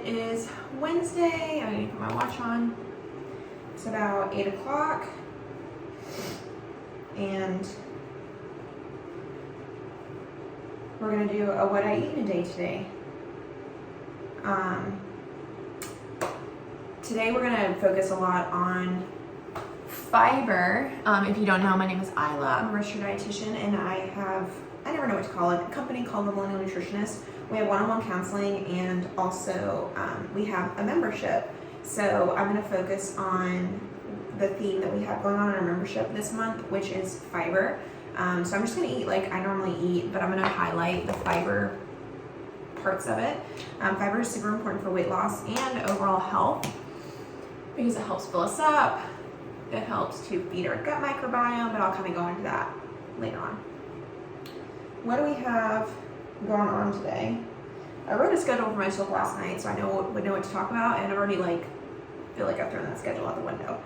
It is Wednesday. I need to put my watch on. It's about 8 o'clock. And we're gonna do a what I eat in a day today. Today we're gonna focus a lot on fiber. If you don't know, my name is Isla. I'm a registered dietitian, and I never know what to call it, a company called the Millennial Nutritionist. We have one-on-one counseling, and also we have a membership. So I'm going to focus on the theme that we have going on in our membership this month, which is fiber. So I'm just going to eat like I normally eat, but I'm going to highlight the fiber parts of it. Fiber is super important for weight loss and overall health because it helps fill us up. It helps to feed our gut microbiome, but I'll kind of go into that later on. What do we have going on today? I wrote a schedule for myself last night, so I would know what to talk about, and I already feel like I've thrown that schedule out the window.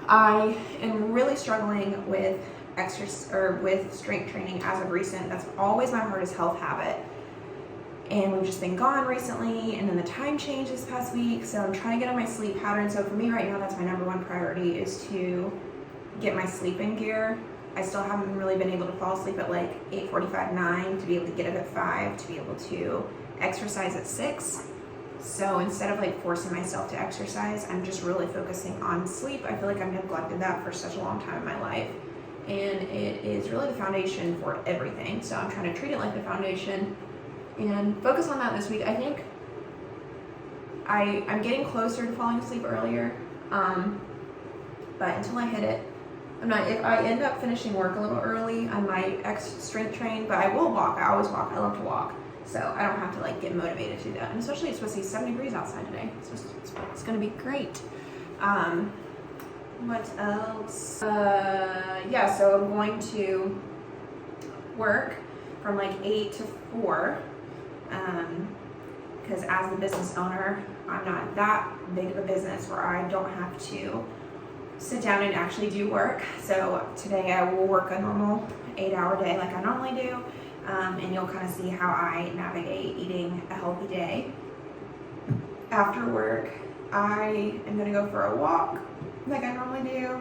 I am really struggling with with strength training as of recent. That's always my hardest health habit, and we've just been gone recently, and then the time changed this past week, so I'm trying to get on my sleep pattern. So for me right now, that's my number one priority, is to get my sleeping gear. I still haven't really been able to fall asleep at like 8:45, 9, to be able to get up at 5, to be able to exercise at 6. So instead of like forcing myself to exercise, I'm just really focusing on sleep. I feel like I've neglected that for such a long time in my life, and it is really the foundation for everything. So I'm trying to treat it like the foundation and focus on that this week. I think I'm getting closer to falling asleep earlier, but until I hit it, I'm not. If I end up finishing work a little early, I might strength train, but I will walk. I always walk. I love to walk, so I don't have to like get motivated to do that. And especially it's supposed to be 70 degrees outside today, so it's going to be great. What else? Yeah, so I'm going to work from like 8 to 4, because as the business owner, I'm not that big of a business where I don't have to sit down and actually do work. So today I will work a normal 8-hour day like I normally do, and you'll kind of see how I navigate eating a healthy day. After work, I am going to go for a walk like I normally do.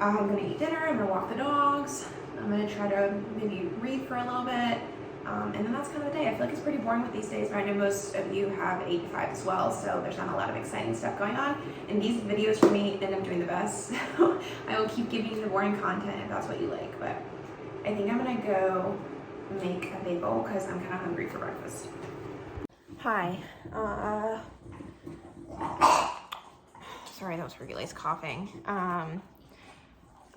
I'm going to eat dinner, I'm going to walk the dogs, I'm going to try to maybe read for a little bit, and then that's kind of the day. I feel like it's pretty boring with these days, but I know most of you have 8 to 5 as well, so there's not a lot of exciting stuff going on, and these videos for me end up doing the best, so I will keep giving you the boring content if that's what you like. But I think I'm going to go make a bagel because I'm kind of hungry for breakfast. Hi. Sorry, that was Hercules coughing.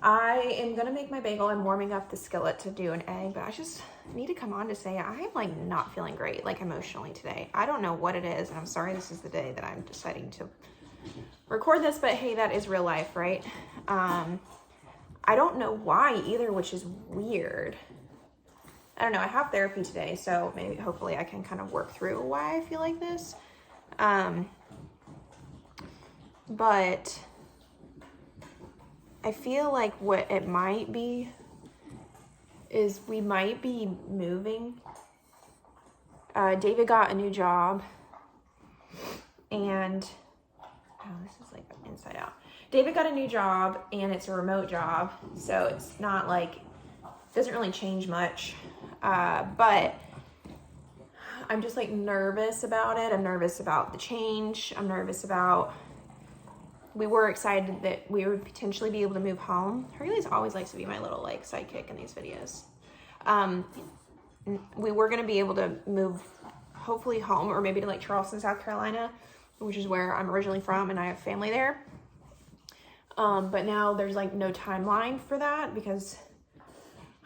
I am gonna make my bagel. I'm warming up the skillet to do an egg, but I just need to come on to say I am like not feeling great, like emotionally today. I don't know what it is, and I'm sorry this is the day that I'm deciding to record this, but hey, that is real life, right? I don't know why either, which is weird. I don't know, I have therapy today, so maybe hopefully I can kind of work through why I feel like this. But I feel like what it might be is we might be moving. David got a new job, and this is like inside out. David got a new job, and it's a remote job, so it's not like, doesn't really change much, but I'm just like nervous about it. I'm nervous about the change. I'm nervous about, we were excited that we would potentially be able to move home. Hercules always likes to be my little like sidekick in these videos. We were going to be able to move hopefully home, or maybe to like Charleston, South Carolina, which is where I'm originally from, and I have family there. But now there's like no timeline for that because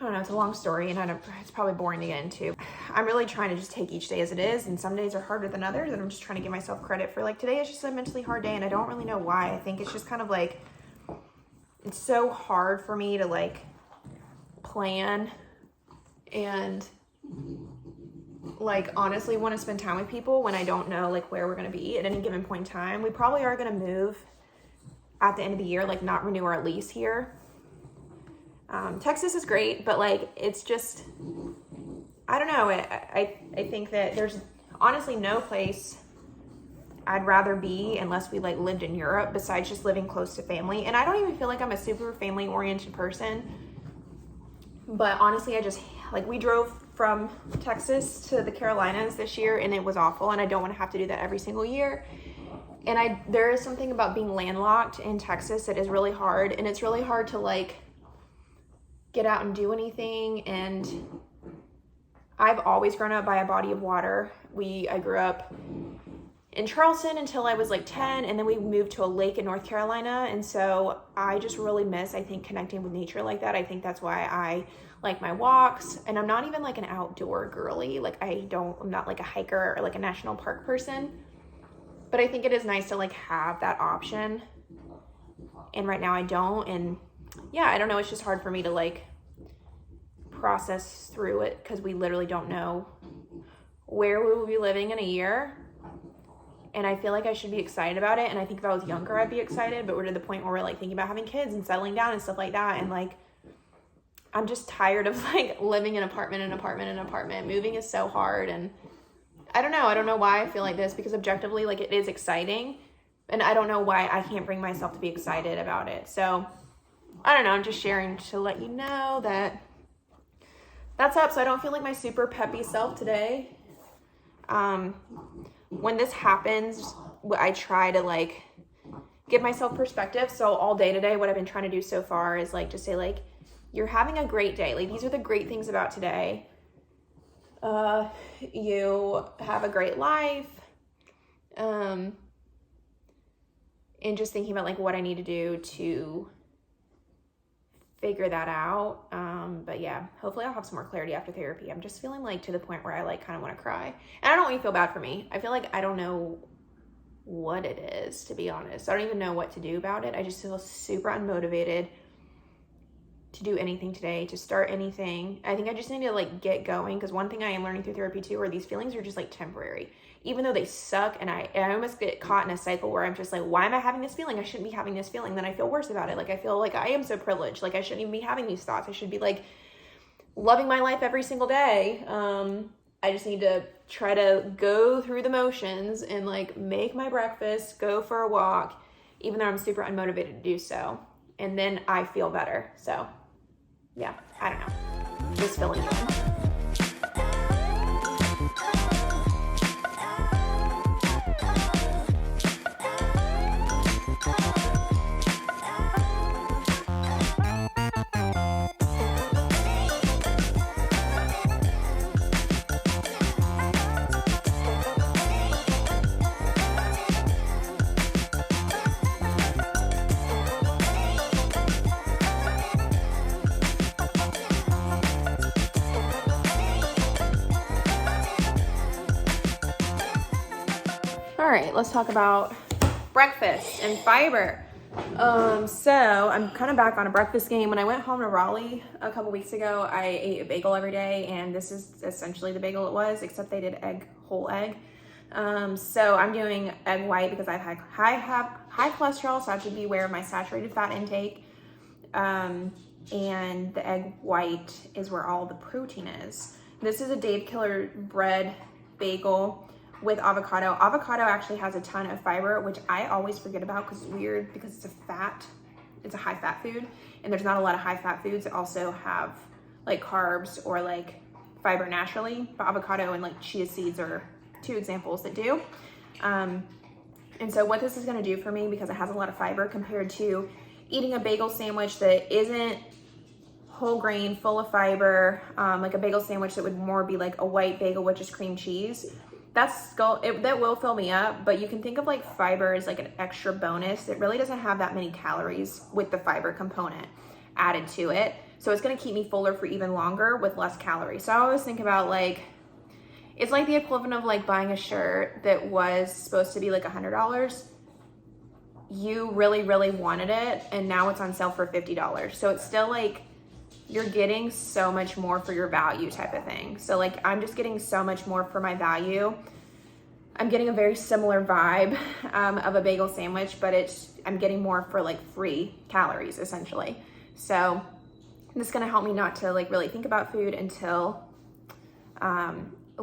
I don't know, it's a long story, and it's probably boring to get into. I'm really trying to just take each day as it is, and some days are harder than others, and I'm just trying to give myself credit for like, today is just a mentally hard day, and I don't really know why. I think it's just kind of like, it's so hard for me to like plan and like honestly want to spend time with people when I don't know like where we're going to be at any given point in time. We probably are going to move at the end of the year, like not renew our lease here. Texas is great, but like, it's just, I don't know. I think that there's honestly no place I'd rather be unless we like lived in Europe besides just living close to family. And I don't even feel like I'm a super family oriented person, but honestly, I just like, we drove from Texas to the Carolinas this year and it was awful, and I don't want to have to do that every single year. And there is something about being landlocked in Texas that is really hard, and it's really hard to like get out and do anything. And I've always grown up by a body of water. I grew up in Charleston until I was like 10, and then we moved to a lake in North Carolina. And so I just really miss, I think, connecting with nature like that. I think that's why I like my walks, and I'm not even like an outdoor girly. Like I'm not like a hiker or like a national park person, but I think it is nice to like have that option. And right now I don't. And yeah, I don't know. It's just hard for me to like process through it because we literally don't know where we will be living in a year. And I feel like I should be excited about it. And I think if I was younger, I'd be excited, but we're to the point where we're like thinking about having kids and settling down and stuff like that. And like, I'm just tired of like living in apartment. Moving is so hard. And I don't know why I feel like this, because objectively, like, it is exciting. And I don't know why I can't bring myself to be excited about it. So I don't know. I'm just sharing to let you know that that's up. So I don't feel like my super peppy self today. When this happens, I try to like give myself perspective. So all day today, what I've been trying to do so far is like just say like, you're having a great day. Like, these are the great things about today. You have a great life. And just thinking about like what I need to do to figure that out. But yeah, hopefully I'll have some more clarity after therapy. I'm just feeling like to the point where I like kind of want to cry. And I don't want you to feel bad for me. I feel like I don't know what it is, to be honest. I don't even know what to do about it. I just feel super unmotivated to do anything today, to start anything. I think I just need to like get going, because one thing I am learning through therapy too are these feelings are just like temporary, even though they suck. And I almost get caught in a cycle where I'm just like, why am I having this feeling? I shouldn't be having this feeling. Then I feel worse about it. Like, I feel like I am so privileged. Like, I shouldn't even be having these thoughts. I should be like loving my life every single day. I just need to try to go through the motions and like make my breakfast, go for a walk, even though I'm super unmotivated to do so. And then I feel better. So yeah, I don't know. Just filling you in. All right, let's talk about breakfast and fiber. So I'm kind of back on a breakfast game. When I went home to Raleigh a couple weeks ago, I ate a bagel every day, and this is essentially the bagel it was, except they did whole egg. So I'm doing egg white because I have high cholesterol, so I have to be aware of my saturated fat intake. And the egg white is where all the protein is. This is a Dave Killer bread bagel with avocado. Avocado actually has a ton of fiber, which I always forget about because it's weird, because it's a high fat food, and there's not a lot of high fat foods that also have like carbs or like fiber naturally, but avocado and like chia seeds are two examples that do. And so what this is gonna do for me, because it has a lot of fiber compared to eating a bagel sandwich that isn't whole grain, full of fiber, like a bagel sandwich that would more be like a white bagel with just cream cheese. That will fill me up, but you can think of like fiber as like an extra bonus. It really doesn't have that many calories with the fiber component added to it. So it's gonna keep me fuller for even longer with less calories. So I always think about like, it's like the equivalent of like buying a shirt that was supposed to be like $100. You really, really wanted it, and now it's on sale for $50. So it's still like, you're getting so much more for your value type of thing. So like, I'm just getting so much more for my value. I'm getting a very similar vibe of a bagel sandwich, but I'm getting more for like free calories essentially. So this is gonna help me not to like really think about food until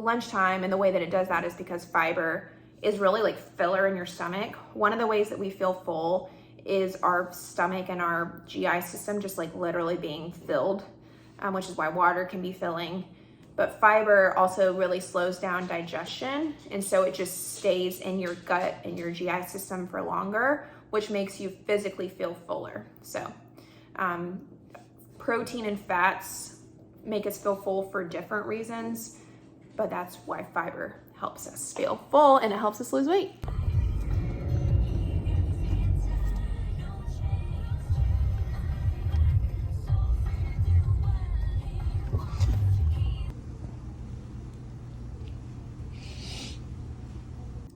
lunchtime, and the way that it does that is because fiber is really like filler in your stomach. One of the ways that we feel full is our stomach and our GI system just like literally being filled, which is why water can be filling. But fiber also really slows down digestion, and so it just stays in your gut and your GI system for longer, which makes you physically feel fuller. So protein and fats make us feel full for different reasons, but that's why fiber helps us feel full and it helps us lose weight.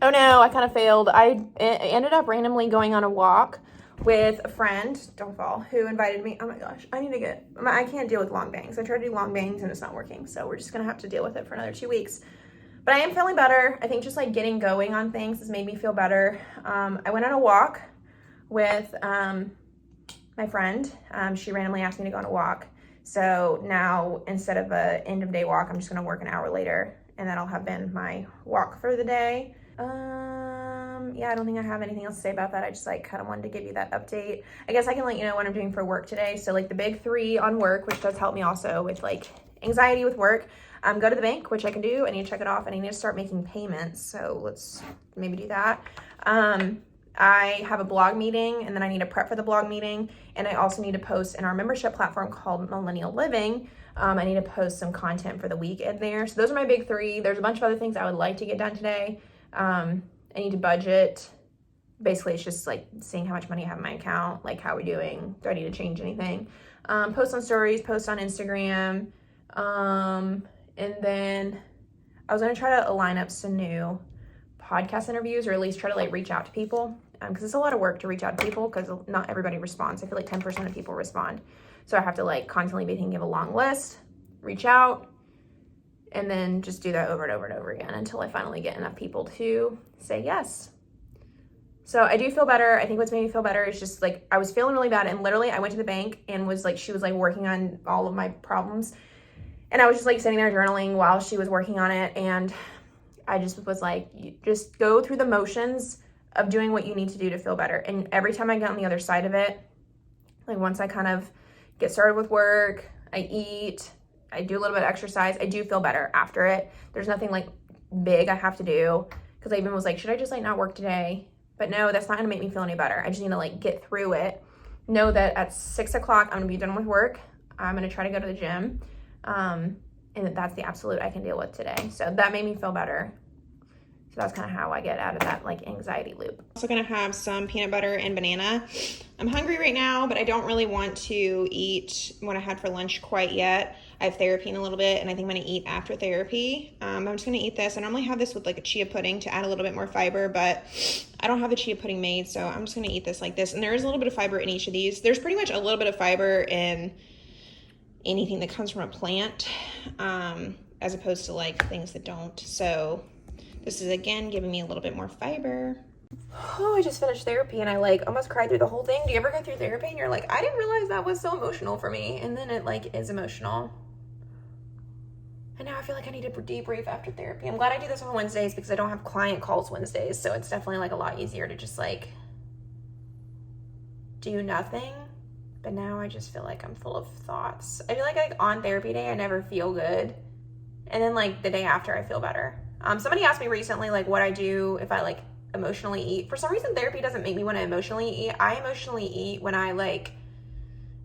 Oh no, I kind of failed. I ended up randomly going on a walk with a friend, don't fall, who invited me. Oh my gosh, I can't deal with long bangs. I tried to do long bangs and it's not working. So we're just gonna have to deal with it for another 2 weeks. But I am feeling better. I think just like getting going on things has made me feel better. I went on a walk with my friend. She randomly asked me to go on a walk. So now instead of a end of day walk, I'm just gonna work an hour later, and that'll have been my walk for the day. Yeah, I don't think I have anything else to say about that. I just like kind of wanted to give you that update. I guess I can let you know what I'm doing for work today. So like the big 3 on work, which does help me also with like anxiety with work. Go to the bank, which I can do. I need to check it off, and I need to start making payments. So let's maybe do that. I have a blog meeting, and then I need to prep for the blog meeting. And I also need to post in our membership platform called Millennial Living. I need to post some content for the week in there. So those are my big 3. There's a bunch of other things I would like to get done today. I need to budget. Basically, it's just like seeing how much money I have in my account, like how we're doing. Do I need to change anything? Post on stories, post on Instagram. And then I was going to try to line up some new podcast interviews, or at least try to like reach out to people. Because it's a lot of work to reach out to people because not everybody responds. I feel like 10% of people respond. So I have to like constantly be thinking of a long list, reach out, and then just do that over and over and over again until I finally get enough people to say yes. So I do feel better. I think what's made me feel better is just like I was feeling really bad, and literally I went to the bank and she was like working on all of my problems, and I was just like sitting there journaling while she was working on it, and I just was like, you just go through the motions of doing what you need to do to feel better. And every time I get on the other side of it, like once I kind of get started with work, I eat, I do a little bit of exercise, I do feel better after it. There's nothing like big I have to do, because I even was like, should I just like not work today? But no, that's not gonna make me feel any better. I just need to like get through it. Know that at 6 o'clock, I'm gonna be done with work. I'm gonna try to go to the gym. And that's the absolute I can deal with today. So that made me feel better. So that's kind of how I get out of that like anxiety loop. Also gonna have some peanut butter and banana. I'm hungry right now, but I don't really want to eat what I had for lunch quite yet. I have therapy in a little bit, and I think I'm gonna eat after therapy. I'm just gonna eat this. I normally have this with like a chia pudding to add a little bit more fiber, but I don't have the chia pudding made, so I'm just gonna eat this like this. And there is a little bit of fiber in each of these. There's pretty much a little bit of fiber in anything that comes from a plant, as opposed to like things that don't. So this is again giving me a little bit more fiber. Oh, I just finished therapy and I like almost cried through the whole thing. Do you ever go through therapy and you're like, I didn't realize that was so emotional for me? And then it like is emotional. And now I feel like I need to debrief after therapy. I'm glad I do this on Wednesdays because I don't have client calls Wednesdays. So it's definitely like a lot easier to just like do nothing. But now I just feel like I'm full of thoughts. I feel like on therapy day, I never feel good. And then like the day after, I feel better. Somebody asked me recently, like what I do if I like emotionally eat. For some reason, therapy doesn't make me want to emotionally eat. I emotionally eat when I like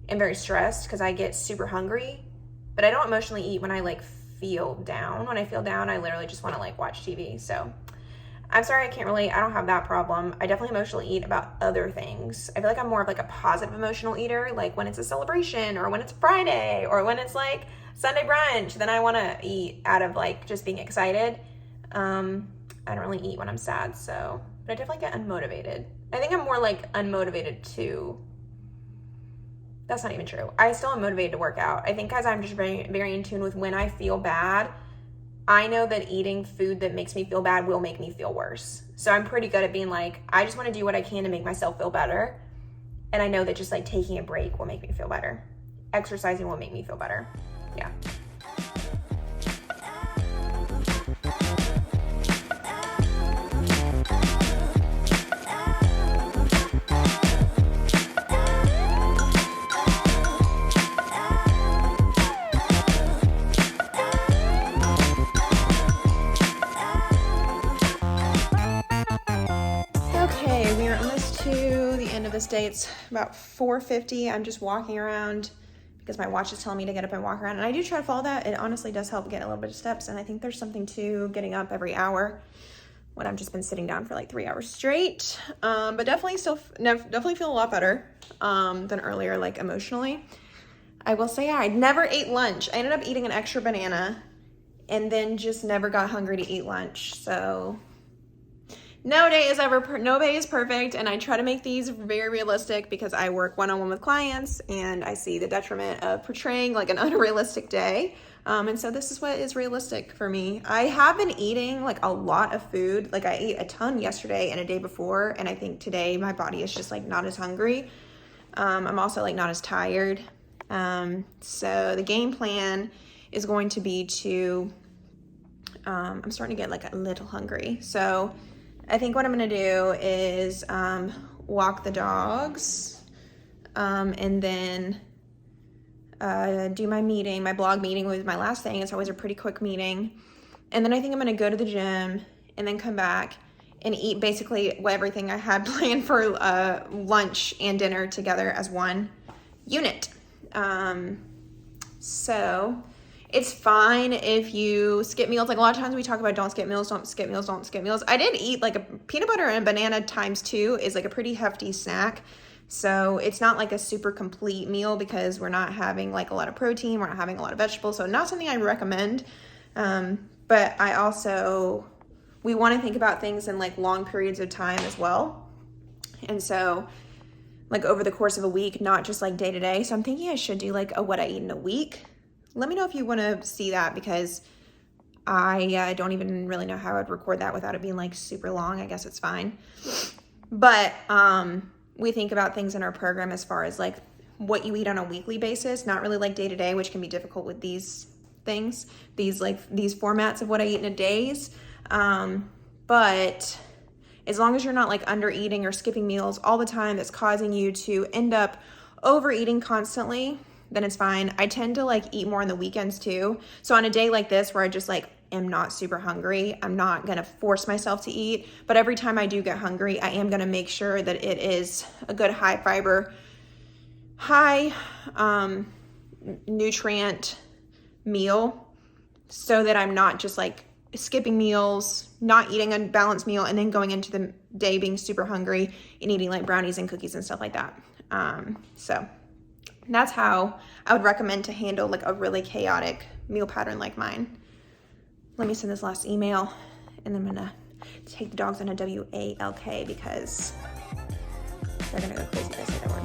am very stressed because I get super hungry, but I don't emotionally eat when I like feel down. When I feel down, I literally just want to like watch TV. So I'm sorry, I can't relate. I don't have that problem. I definitely emotionally eat about other things. I feel like I'm more of like a positive emotional eater, like when it's a celebration or when it's Friday or when it's like Sunday brunch, then I want to eat out of like just being excited. I don't really eat when I'm sad, so, but I definitely get unmotivated. I think I'm more like unmotivated too. That's not even true. I still am motivated to work out. I think because I'm just very, very in tune with when I feel bad, I know that eating food that makes me feel bad will make me feel worse. So I'm pretty good at being like, I just want to do what I can to make myself feel better. And I know that just like taking a break will make me feel better. Exercising will make me feel better. Yeah. this day. It's about 4:50. I'm just walking around because my watch is telling me to get up and walk around. And I do try to follow that. It honestly does help get a little bit of steps. And I think there's something to getting up every hour when I've just been sitting down for like 3 hours straight. But definitely feel a lot better than earlier, like emotionally. I will say, I never ate lunch. I ended up eating an extra banana and then just never got hungry to eat lunch. So no day is perfect, and I try to make these very realistic because I work one-on-one with clients and I see the detriment of portraying like an unrealistic day. And so this is what is realistic for me. I have been eating like a lot of food. Like I ate a ton yesterday and a day before, and I think today my body is just like not as hungry. I'm also like not as tired. So the game plan is going to be to, I'm starting to get like a little hungry. So I think what I'm going to do is walk the dogs and then do my blog meeting with my last thing. It's always a pretty quick meeting. And then I think I'm going to go to the gym and then come back and eat basically everything I had planned for lunch and dinner together as one unit. So it's fine if you skip meals. Like a lot of times we talk about don't skip meals. I did eat like a peanut butter and banana ×2 is like a pretty hefty snack. So it's not like a super complete meal because we're not having like a lot of protein. We're not having a lot of vegetables. So not something I recommend. But we want to think about things in like long periods of time as well. And so like over the course of a week, not just like day to day. So I'm thinking I should do like a what I eat in a week. Let me know if you want to see that because I don't even really know how I'd record that without it being like super long. I guess it's fine. But we think about things in our program as far as like what you eat on a weekly basis, not really like day to day, which can be difficult with these things, these formats of what I eat in a days. But as long as you're not like under eating or skipping meals all the time, that's causing you to end up overeating constantly, then it's fine. I tend to like eat more on the weekends too. So on a day like this where I just like am not super hungry, I'm not gonna force myself to eat. But every time I do get hungry, I am gonna make sure that it is a good high fiber, high nutrient meal so that I'm not just like skipping meals, not eating a balanced meal, and then going into the day being super hungry and eating like brownies and cookies and stuff like that. So that's how I would recommend to handle like a really chaotic meal pattern like mine. Let me send this last email and then I'm gonna take the dogs on a WALK because they're gonna go crazy if I say that word.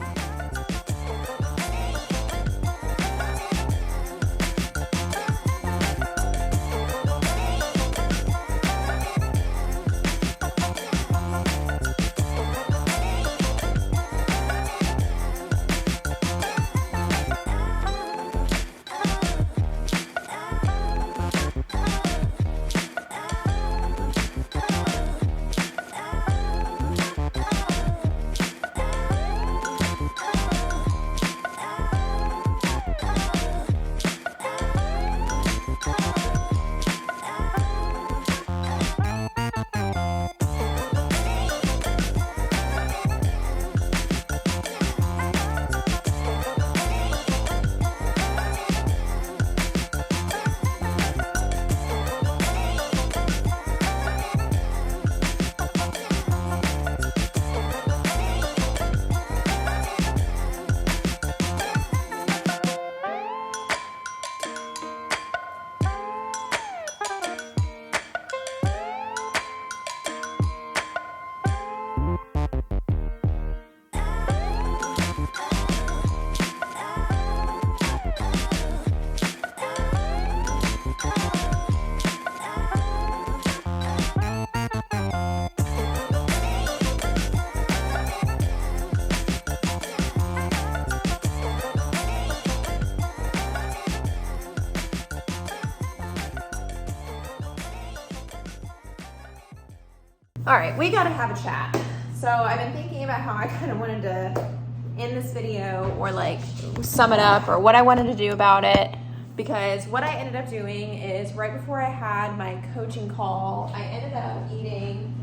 All right, we gotta have a chat. So I've been thinking about how I kind of wanted to end this video or like sum it up or what I wanted to do about it, because what I ended up doing is right before I had my coaching call, I ended up eating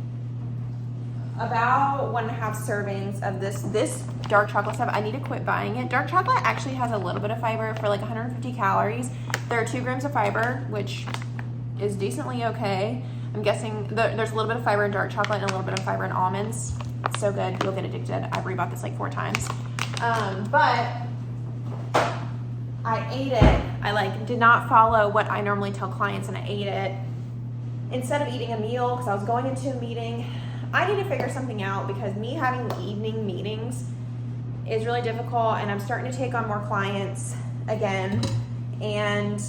about 1.5 servings of this dark chocolate stuff. I need to quit buying it. Dark chocolate actually has a little bit of fiber for like 150 calories. There are 2 grams of fiber, which is decently okay. I'm guessing there's a little bit of fiber in dark chocolate and a little bit of fiber in almonds. It's so good, you'll get addicted. I've rebought this like 4 times. But I ate it. I like did not follow what I normally tell clients, and I ate it instead of eating a meal because I was going into a meeting. I need to figure something out because me having evening meetings is really difficult, and I'm starting to take on more clients again, and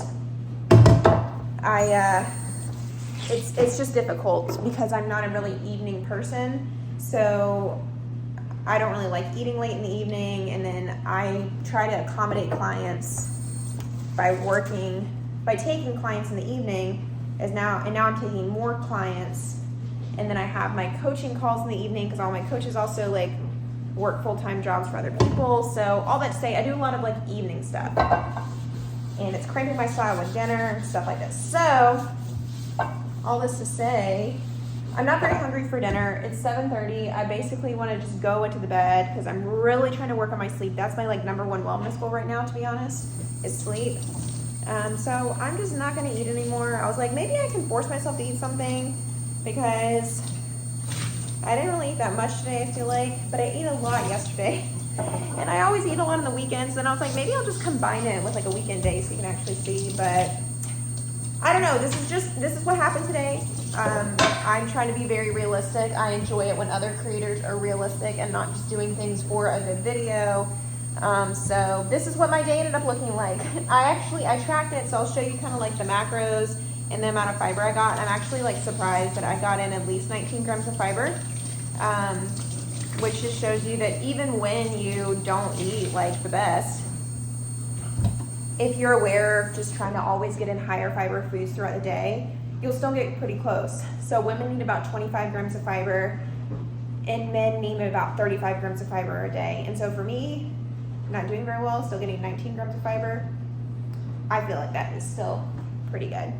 it's just difficult because I'm not a really evening person. So I don't really like eating late in the evening, and then I try to accommodate clients by taking clients in the evening and now I'm taking more clients, and then I have my coaching calls in the evening because all my coaches also like work full-time jobs for other people. So all that to say, I do a lot of like evening stuff, and it's cramping my style with dinner and stuff like this. So all this to say, I'm not very hungry for dinner. It's 7:30. I basically want to just go into the bed because I'm really trying to work on my sleep. That's my like number 1 wellness goal right now, to be honest, is sleep. So I'm just not going to eat anymore. I was like, maybe I can force myself to eat something because I didn't really eat that much today, I feel like, but I ate a lot yesterday. And I always eat a lot on the weekends. And I was like, maybe I'll just combine it with like a weekend day so you can actually see. But I don't know. This is what happened today. I'm trying to be very realistic. I enjoy it when other creators are realistic and not just doing things for a good video. So this is what my day ended up looking like. I tracked it, so I'll show you kind of like the macros and the amount of fiber I got. I'm actually like surprised that I got in at least 19 grams of fiber, which just shows you that even when you don't eat like the best, if you're aware of just trying to always get in higher fiber foods throughout the day, you'll still get pretty close. So women need about 25 grams of fiber, and men need about 35 grams of fiber a day. And so for me, not doing very well, still getting 19 grams of fiber, I feel like that is still pretty good.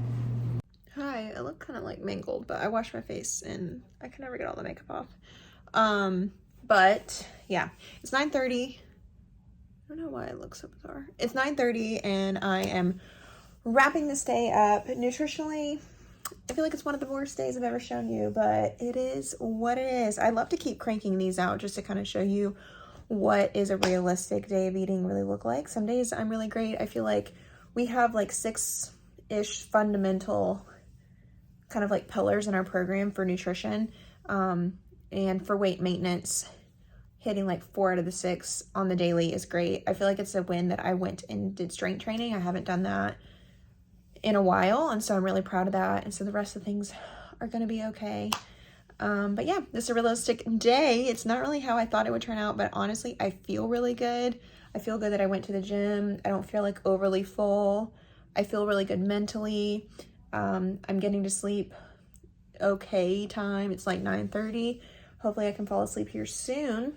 Hi, I look kind of like mangled, but I washed my face and I can never get all the makeup off. But yeah, it's 9:30. I don't know why it looks so bizarre. It's 9:30 and I am wrapping this day up. Nutritionally, I feel like it's one of the worst days I've ever shown you, but it is what it is. I love to keep cranking these out just to kind of show you what is a realistic day of eating really look like. Some days I'm really great. I feel like we have like 6-ish fundamental kind of like pillars in our program for nutrition. And for weight maintenance, hitting like 4 out of the 6 on the daily is great. I feel like it's a win that I went and did strength training. I haven't done that in a while, and so I'm really proud of that. And so the rest of the things are going to be okay. But yeah, this is a realistic day. It's not really how I thought it would turn out, but honestly, I feel really good. I feel good that I went to the gym. I don't feel like overly full. I feel really good mentally. I'm getting to sleep okay time. It's like 9:30. Hopefully I can fall asleep here soon.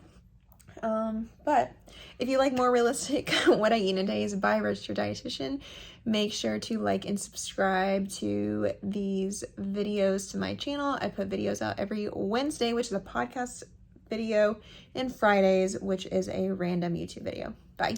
But if you like more realistic what I eat in a day is by Registered Dietitian, make sure to like and subscribe to these videos to my channel. I put videos out every Wednesday, which is a podcast video, and Fridays, which is a random YouTube video. Bye.